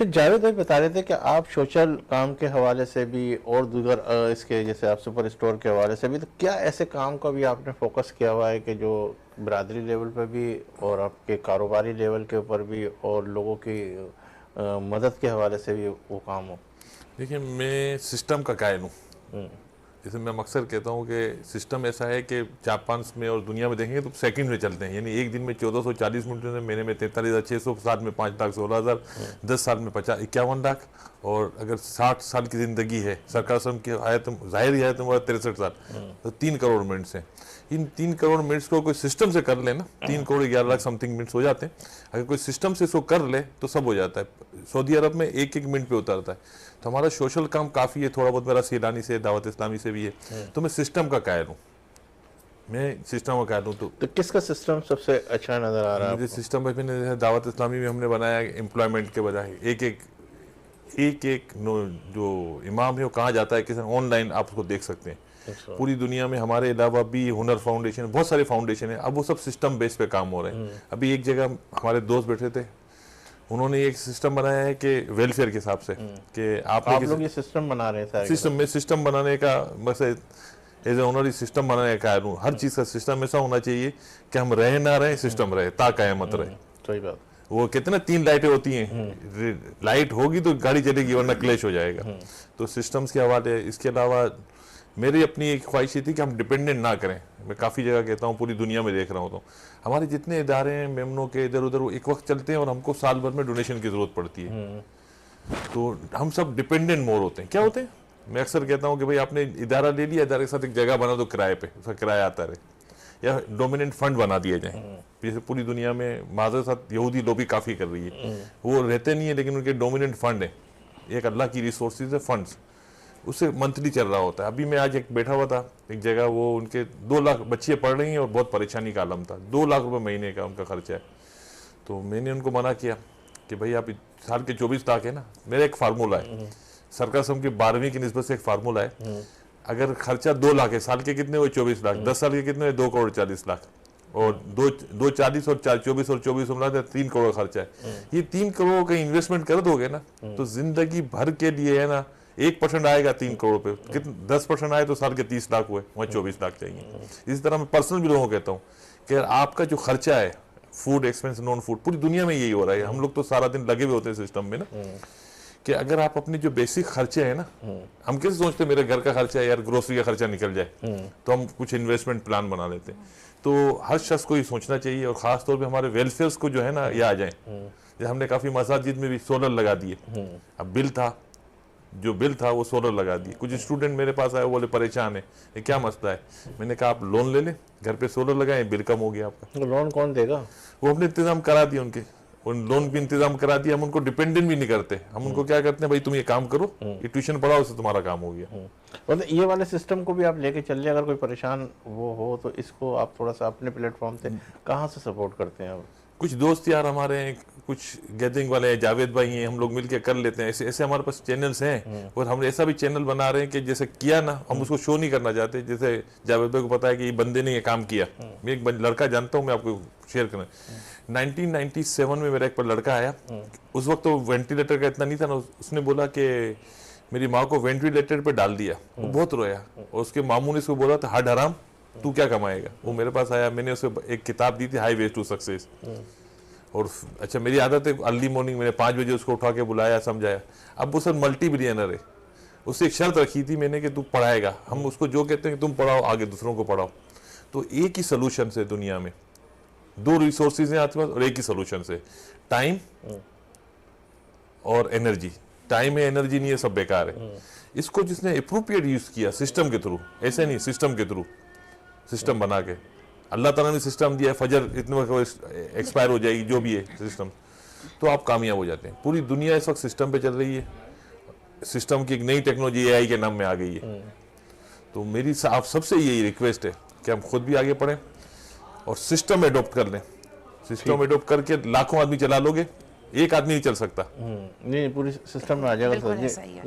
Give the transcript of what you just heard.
तो जावेद भाई बता रहे थे कि आप सोशल काम के हवाले से भी और दीगर इसके जैसे आप सुपर स्टोर के हवाले से भी, तो क्या ऐसे काम का भी आपने फोकस किया हुआ है कि जो बरादरी लेवल पर भी और आपके कारोबारी लेवल के ऊपर भी और लोगों की मदद के हवाले से भी वो काम हो? देखिए, मैं सिस्टम का कायल हूँ। जैसे मैं अक्सर कहता हूँ कि सिस्टम ऐसा है कि जापान में और दुनिया में देखेंगे तो सेकंड में चलते हैं। यानी एक दिन में 1440 मिनट में, महीने में 43,600, साल में 5,16,000, 10 साल में 51 लाख, और अगर 60 साल की ज़िंदगी है, सरकार श्रम की आयत ज़ाहिर है तो 63 साल, तो 3 करोड़ मिनट्स हैं। इन 3 करोड़ मिनट्स को कोई सिस्टम से कर ले ना, 3 करोड़ 11 लाख समथिंग मिनट्स हो जाते हैं। अगर कोई सिस्टम से इसको कर ले तो सब हो जाता है। सऊदी अरब में 1-1 मिनट पे उतरता है। तो हमारा सोशल काम काफ़ी है, थोड़ा बहुत मेरा सीलानी से, दावत इस्लामी से भी है। तो मैं सिस्टम का कायल हूँ, मैं सिस्टम का कायल हूँ। तो किसका सिस्टम सबसे अच्छा नजर आ रहा है मुझे आपको? सिस्टम में मैंने दावत इस्लामी में हमने बनाया एम्प्लॉयमेंट के बजाय एक जो इमाम है वो कहाँ जाता है, किसी ऑनलाइन आप उसको देख सकते हैं। पूरी दुनिया में हमारे अलावा भी हुनर फाउंडेशन, बहुत सारे फाउंडेशन है, अब वो सब सिस्टम बेस पे काम हो रहे हैं। अभी एक जगह हमारे दोस्त बैठे थे, उन्होंने एक सिस्टम बनाया है कि वेलफेयर के हिसाब से कि आप लोग ये सिस्टम बना रहे हैं। सिस्टम बनाने का बस एज ए ओनर सिस्टम बनाने का कायल हूँ। हर चीज़ का सिस्टम ऐसा होना चाहिए कि हम रहे ना रहे, सिस्टम रहे, ता कयामत रहे। सही बात। वो कहते ना 3 लाइटें होती हैं, लाइट होगी तो गाड़ी चलेगी वरना क्लैश हो जाएगा। तो सिस्टम्स के हवाले। इसके अलावा मेरी अपनी एक ख्वाहिश थी कि हम डिपेंडेंट ना करें। मैं काफ़ी जगह कहता हूँ, पूरी दुनिया में देख रहा हूँ, तो हमारे जितने इदारे हैं मेमनों के इधर उधर, वो एक वक्त चलते हैं और हमको साल भर में डोनेशन की ज़रूरत पड़ती है। तो हम सब डिपेंडेंट मोर होते हैं। क्या होते हैं, मैं अक्सर कहता हूँ कि भाई आपने इदारा ले लिया, इदारे के साथ एक जगह बना दो किराए पे, उसका किराया आता रहे, या डोमिनेंट फंड बना दिया जाए। जैसे पूरी दुनिया में माजर साथ यहूदी लोग भी काफ़ी कर रही है। वो रहते नहीं है लेकिन उनके डोमिनेंट फंड है, एक अल्लाह की रिसोर्सेज है, फंड्स, उससे मंथली चल रहा होता है। अभी मैं आज एक बैठा हुआ था एक जगह, वो उनके 2 लाख बच्चियाँ पढ़ रही हैं और बहुत परेशानी का आलम था। 2 लाख रुपए महीने का उनका खर्चा है। तो मैंने उनको मना किया कि भाई आप साल के 24 लाख है ना, मेरा एक फार्मूला है, सरकार श्रम की 12वीं की निस्बत से एक फार्मूला है। अगर खर्चा 2 लाख है, साल के कितने हुए 24 लाख, 10 साल के कितने हुए 2 करोड़ 40 लाख, और 2 40 और 24 और 24 मिला 3 करोड़ खर्चा है। ये 3 करोड़ का इन्वेस्टमेंट कर दोगे ना तो जिंदगी भर के लिए है ना, 1% आएगा 3 करोड़ पे, कितने 10% आए तो साल के 30 लाख हुए, वहाँ 24 लाख चाहिए। इसी तरह मैं पर्सनल भी लोगों को कहता हूँ कि आपका जो खर्चा है, फूड एक्सपेंस, नॉन फूड, पूरी दुनिया में यही हो रहा है। हम लोग तो सारा दिन लगे हुए होते हैं सिस्टम में ना, कि अगर आप अपने जो बेसिक खर्चे हैं ना, हम कैसे सोचते हैं मेरे घर का खर्चा है यार, ग्रोसरी का खर्चा निकल जाए, तो हम कुछ इन्वेस्टमेंट प्लान बना लेते हैं। तो हर शख्स को ये सोचना चाहिए, और खास तौर पे हमारे वेलफेयर को जो है ना ये आ जाए। जैसे हमने काफ़ी मसाजिद में भी सोलर लगा दिए। अब बिल था वो सोलर लगा दिए। कुछ स्टूडेंट मेरे पास आए, वो बोले परेशान है, ये क्या मसला है। मैंने कहा आप लोन ले लें, घर पे सोलर लगाएं, बिल कम हो गया आपका। तो लोन कौन देगा? वो हमने इंतजाम करा दिया, उनके उन लोन भी इंतजाम करा दिया। हम उनको डिपेंडेंट भी नहीं करते, हम उनको क्या करते हैं, भाई तुम ये काम करो, ये ट्यूशन पढ़ाओ, उससे तुम्हारा काम हो गया। मतलब ये वाले सिस्टम को भी आप लेके चल रहे, अगर कोई परेशान वो हो तो इसको आप थोड़ा सा अपने प्लेटफॉर्म से कहाँ से सपोर्ट करते हैं? कुछ दोस्त यार हमारे हैं, कुछ गैदरिंग वाले हैं, जावेद भाई हैं, हम लोग मिलके कर लेते हैं। ऐसे ऐसे हमारे पास चैनल्स हैं, और हम ऐसा भी चैनल बना रहे हैं कि जैसे किया ना, हम उसको शो नहीं करना चाहते। जैसे जावेद भाई को पता है कि ये बंदे ने ये काम किया, मैं एक लड़का जानता हूँ, मैं आपको शेयर करना। 1997 में मेरा एक पर लड़का आया, उस वक्त तो वेंटिलेटर का इतना नहीं था ना, उसने बोला कि मेरी माँ को वेंटिलेटर पे डाल दिया। वो बहुत रोया, और उसके मामू ने उसको बोला था, हड हराम तू क्या कमाएगा। वो मेरे पास आया, मैंने उसे एक किताब दी थी, हाईवे टू सक्सेस। और अच्छा, मेरी आदत है अर्ली मॉर्निंग, मैंने 5 बजे उसको उठा के बुलाया, समझाया। अब वो सर मल्टी बिलियनर है, उससे एक शर्त रखी थी मैंने कि तू पढ़ाएगा। हम उसको जो कहते हैं कि तुम पढ़ाओ, आगे दूसरों को पढ़ाओ। तो एक ही सोल्यूशन से दुनिया में 2 रिसोर्सेज हैं आपके पास, और एक ही सोल्यूशन से, टाइम और एनर्जी। टाइम है, एनर्जी नहीं है, सब बेकार है। इसको जिसने अप्रोप्रिएट यूज किया सिस्टम के थ्रू, ऐसे नहीं, सिस्टम के थ्रू, सिस्टम बना के, अल्लाह ताला ने सिस्टम दिया, फजर इतने एक्सपायर हो जाएगी, जो भी है सिस्टम, तो आप कामयाब हो जाते हैं। पूरी दुनिया इस वक्त सिस्टम पे चल रही है। सिस्टम की एक नई टेक्नोलॉजी एआई के नाम में आ गई है। तो मेरी आप सबसे यही रिक्वेस्ट है कि हम खुद भी आगे बढ़ें और सिस्टम एडॉप्ट कर लें। सिस्टम एडॉप्ट करके लाखों आदमी चला लोगे, एक आदमी नहीं चल सकता। नहीं, पूरी सिस्टम में आ जाएगा।